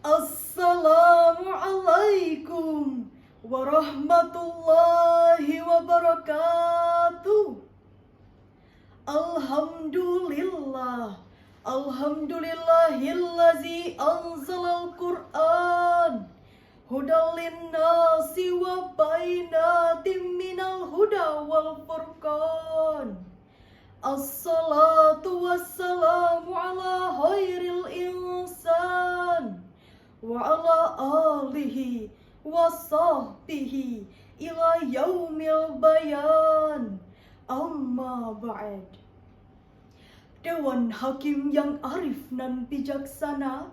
Assalamualaikum warahmatullahi wabarakatuh. Alhamdulillah, alhamdulillahillazi anzalal Qur'an hudal linnasi wa bainatim minal huda wal furqan. Assalatu wassalamu ala khairil insan wa ala alihi wa sahbihi ila yaumil bayan. Amma ba'd. Dewan Hakim yang arif dan bijaksana,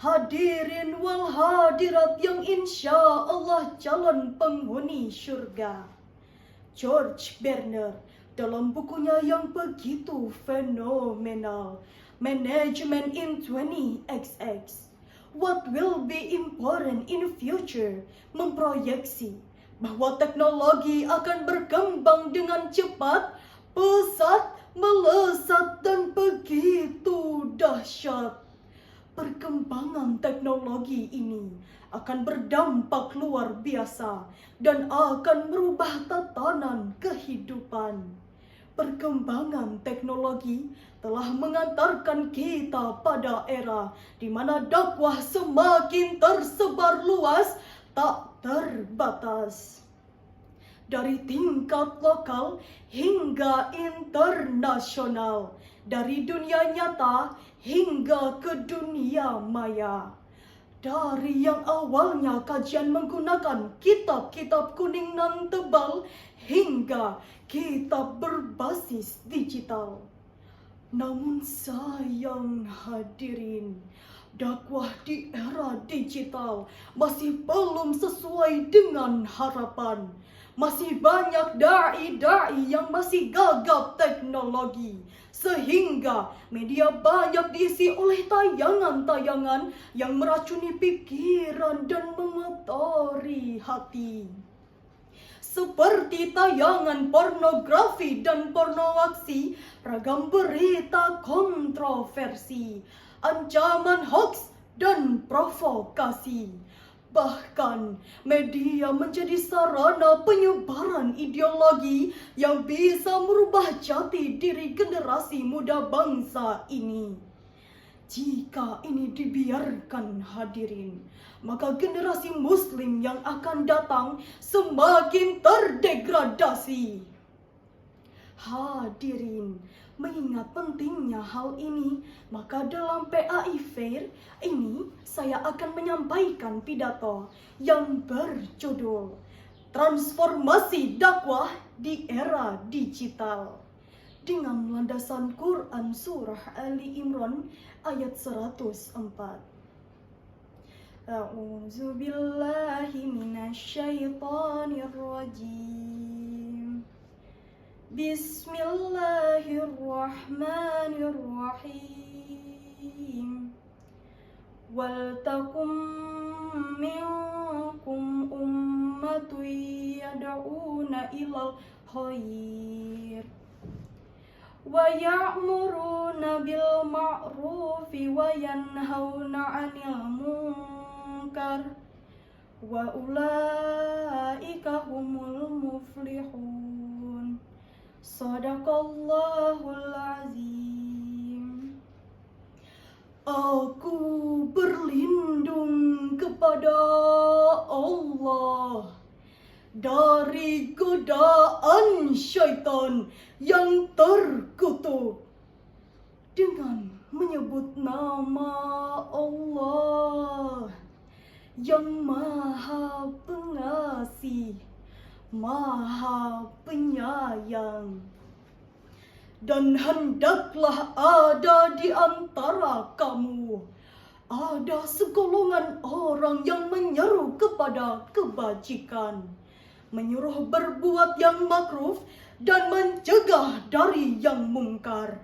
hadirin wal hadirat yang insya Allah calon penghuni syurga. George Berner dalam bukunya yang begitu fenomenal, Management in 20XX, What Will Be Important in Future, memproyeksi bahwa teknologi akan berkembang dengan cepat, pesat, melesat, dan begitu dahsyat. Perkembangan teknologi ini akan berdampak luar biasa dan akan merubah tatanan kehidupan. Perkembangan teknologi telah mengantarkan kita pada era di mana dakwah semakin tersebar luas, tak terbatas. Dari tingkat lokal hingga internasional, dari dunia nyata hingga ke dunia maya. Dari yang awalnya kajian menggunakan kitab-kitab kuning nan tebal hingga kitab berbasis digital. Namun sayang hadirin, dakwah di era digital masih belum sesuai dengan harapan. Masih banyak da'i-da'i yang masih gagap teknologi, sehingga media banyak diisi oleh tayangan-tayangan yang meracuni pikiran dan mengotori hati. Seperti tayangan pornografi dan pornoaksi, ragam berita kontroversi, ancaman hoaks dan provokasi. Bahkan media menjadi sarana penyebaran ideologi yang bisa merubah jati diri generasi muda bangsa ini. Jika ini dibiarkan hadirin, maka generasi muslim yang akan datang semakin terdegradasi. Hadirin, mengingat pentingnya hal ini, maka dalam PAI Fair ini saya akan menyampaikan pidato yang berjudul Transformasi Dakwah di Era Digital dengan landasan Quran Surah Ali Imran ayat 104. A'udzu billahi minasyaitonir rajim. Bismillahirrahmanirrahim. Wal takum minkum ummatun yad'una ilal khair wa ya'muruna bil ma'rufi wa yanhauna 'anil munkar wa ulaika humul muflihun. Shadaqallahul azim. Aku berlindung kepada Allah dari godaan syaitan yang terkutuk dengan menyebut nama Allah yang Maha Pengasih, Maha Penyayang. Dan hendaklah ada di antara kamu ada segolongan orang yang menyeru kepada kebajikan, menyuruh berbuat yang makruf dan mencegah dari yang mungkar.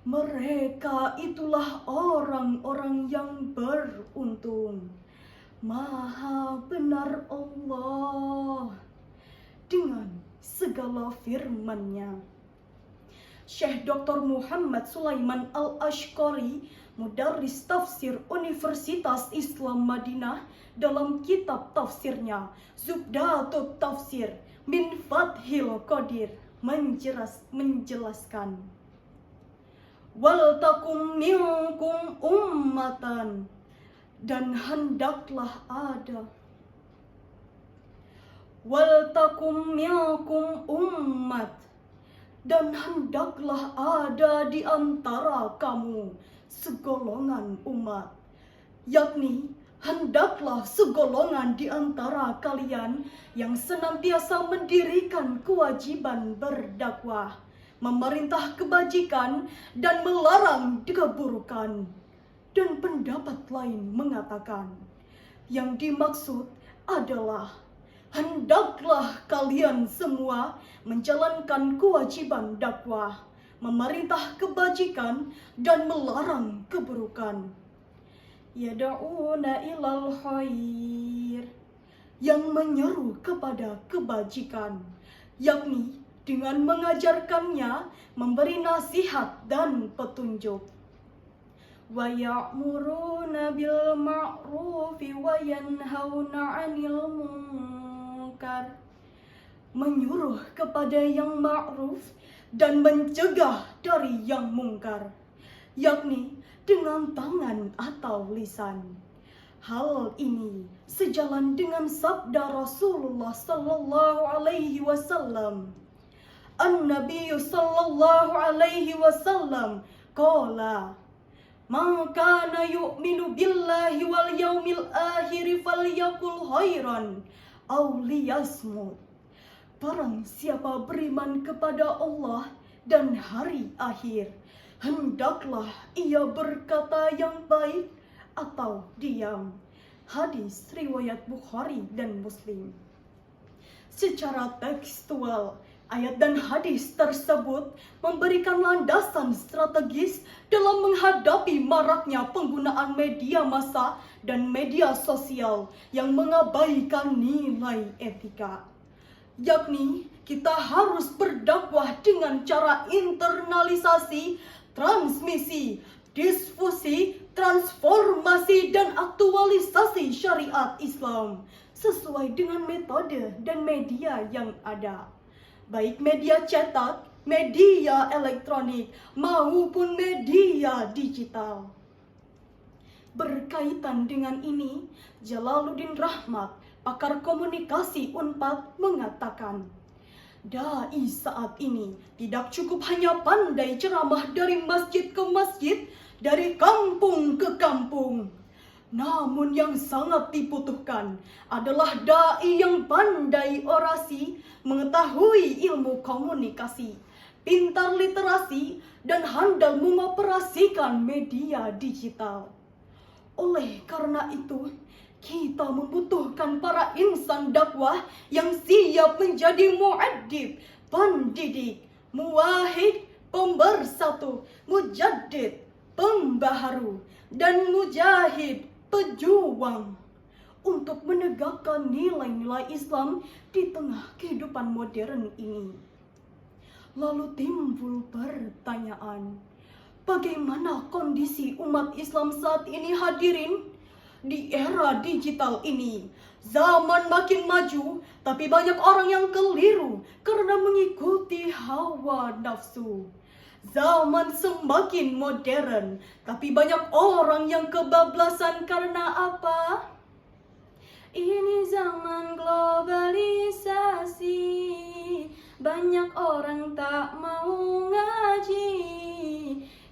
Mereka itulah orang-orang yang beruntung. Maha benar Allah dengan segala firman-Nya. Syekh Dr. Muhammad Sulaiman Al-Ashqari Mudarris Tafsir Universitas Islam Madinah, dalam kitab tafsirnya Zubdatut Tafsir min Fathil Qadir menjelaskan, wal takum minkum ummatan, dan hendaklah ada, wal takum minkum ummat, dan hendaklah ada di antara kamu segolongan umat, yakni hendaklah segolongan di antara kalian yang senantiasa mendirikan kewajiban berdakwah, memerintah kebajikan dan melarang keburukan. Dan pendapat lain mengatakan, yang dimaksud adalah hendaklah kalian semua menjalankan kewajiban dakwah, memerintah kebajikan dan melarang keburukan. Yada'una ilal khair, yang menyeru kepada kebajikan, yakni dengan mengajarkannya, memberi nasihat dan petunjuk. Wa ya'muruna bil ma'rufi wa yanhauna 'anil munkar, menyuruh kepada yang ma'ruf dan mencegah dari yang mungkar, yakni dengan tangan atau lisan. Hal ini sejalan dengan sabda Rasulullah sallallahu alaihi wasallam. An-Nabi sallallahu alaihi wasallam qala, "Man kana yu'minu billahi wal yaumil akhir falyakul khairan aw liyasmut." Barang siapa beriman kepada Allah dan hari akhir, hendaklah ia berkata yang baik atau diam. Hadis riwayat Bukhari dan Muslim. Secara tekstual, ayat dan hadis tersebut memberikan landasan strategis dalam menghadapi maraknya penggunaan media massa dan media sosial yang mengabaikan nilai etika. Yakni kita harus berdakwah dengan cara internalisasi, transmisi, diskusi, transformasi, dan aktualisasi syariat Islam sesuai dengan metode dan media yang ada, baik media cetak, media elektronik, maupun media digital. Berkaitan dengan ini, Jalaluddin Rahmat, pakar komunikasi Unpad, mengatakan, dai saat ini tidak cukup hanya pandai ceramah dari masjid ke masjid, dari kampung ke kampung. Namun yang sangat dibutuhkan adalah dai yang pandai orasi, mengetahui ilmu komunikasi, pintar literasi, dan handal mengoperasikan media digital. Oleh karena itu, kita membutuhkan para insan dakwah yang siap menjadi mu'addib, pendidik, muwahid, pembersatu, mujaddid, pembaharu, dan mujahid, pejuang, untuk menegakkan nilai-nilai Islam di tengah kehidupan modern ini. Lalu timbul pertanyaan, bagaimana kondisi umat Islam saat ini, hadirin? Di era digital ini, zaman makin maju, tapi banyak orang yang keliru karena mengikuti hawa nafsu. Zaman semakin modern, tapi banyak orang yang kebablasan karena apa? Ini zaman globalisasi, banyak orang tak mau ngaji.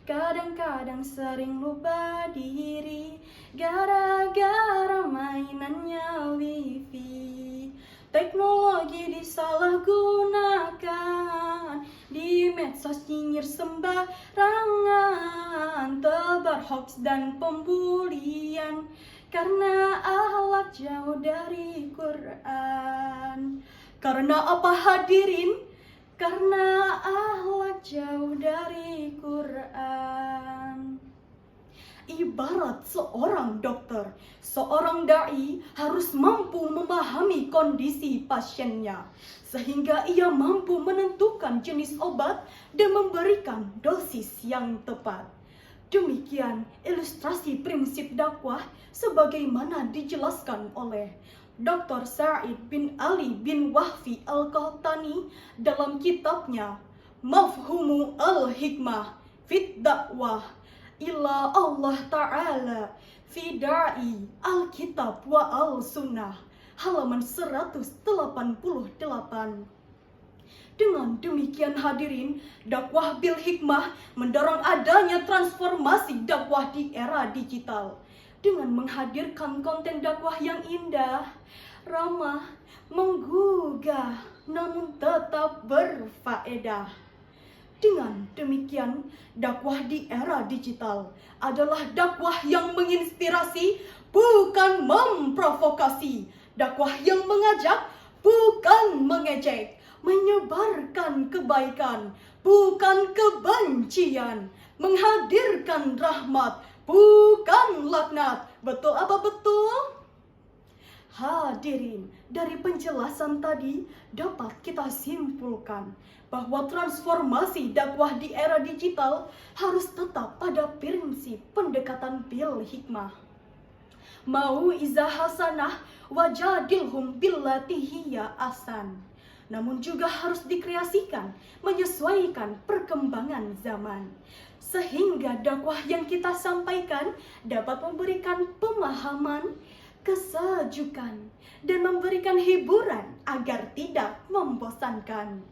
Kadang-kadang sering lupa diri gara-gara mainannya wifi. Teknologi disalahgunakan, di medsos nyinyir sembarangan, tebar hoax dan pembulian karena akhlak jauh dari Quran. Karena apa, hadirin? Karena akhlak jauh dari Quran. Ibarat seorang dokter, seorang dai harus mampu memahami kondisi pasiennya, sehingga ia mampu menentukan jenis obat dan memberikan dosis yang tepat. Demikian ilustrasi prinsip dakwah sebagaimana dijelaskan oleh Dr. Sa'id bin Ali bin Wahfi Al-Qahtani dalam kitabnya Mafhumu Al-Hikmah Fit Dakwah ila Allah Ta'ala fi da'i Al-Kitab wa Al-Sunnah halaman 188. Dengan demikian hadirin, dakwah bil hikmah mendorong adanya transformasi dakwah di era digital dengan menghadirkan konten dakwah yang indah, ramah, menggugah, namun tetap berfaedah. Dengan demikian, dakwah di era digital adalah dakwah yang menginspirasi, bukan memprovokasi. Dakwah yang mengajak, bukan mengejek. Menyebarkan kebaikan, bukan kebencian. Menghadirkan rahmat, bukan laknat. Betul apa betul? Hadirin, dari penjelasan tadi dapat kita simpulkan bahwa transformasi dakwah di era digital harus tetap pada prinsip pendekatan bil hikmah. Mau'izah hasanah wajadilhum billati hiya ahsan. Namun juga harus dikreasikan menyesuaikan perkembangan zaman. Sehingga dakwah yang kita sampaikan dapat memberikan pemahaman, kesejukan, dan memberikan hiburan agar tidak membosankan.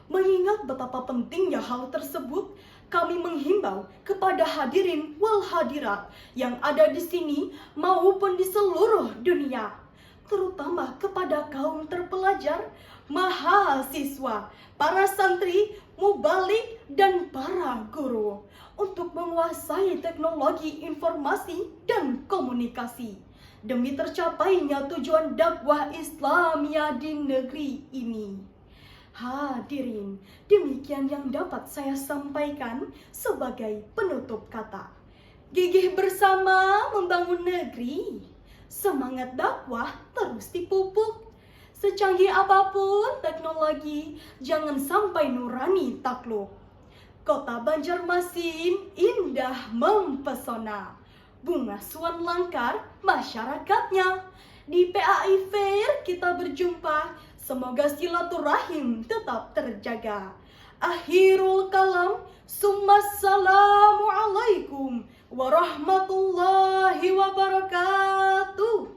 Mengingat betapa pentingnya hal tersebut, kami menghimbau kepada hadirin wal hadirat yang ada di sini maupun di seluruh dunia, terutama kepada kaum terpelajar, mahasiswa, para santri, mubalik, dan para guru untuk menguasai teknologi informasi dan komunikasi demi tercapainya tujuan dakwah Islamiyah di negeri ini. Hadirin, demikian yang dapat saya sampaikan sebagai penutup kata. Gigih bersama membangun negeri. Semangat dakwah terus dipupuk. Secanggih apapun teknologi, jangan sampai nurani takluk. Kota Banjarmasin indah mempesona. Bunga Suan Langkar masyarakatnya. Di PAI Fair kita berjumpa. Semoga silaturahim tetap terjaga. Akhirul kalam, summassalamu alaikum warahmatullahi wabarakatuh.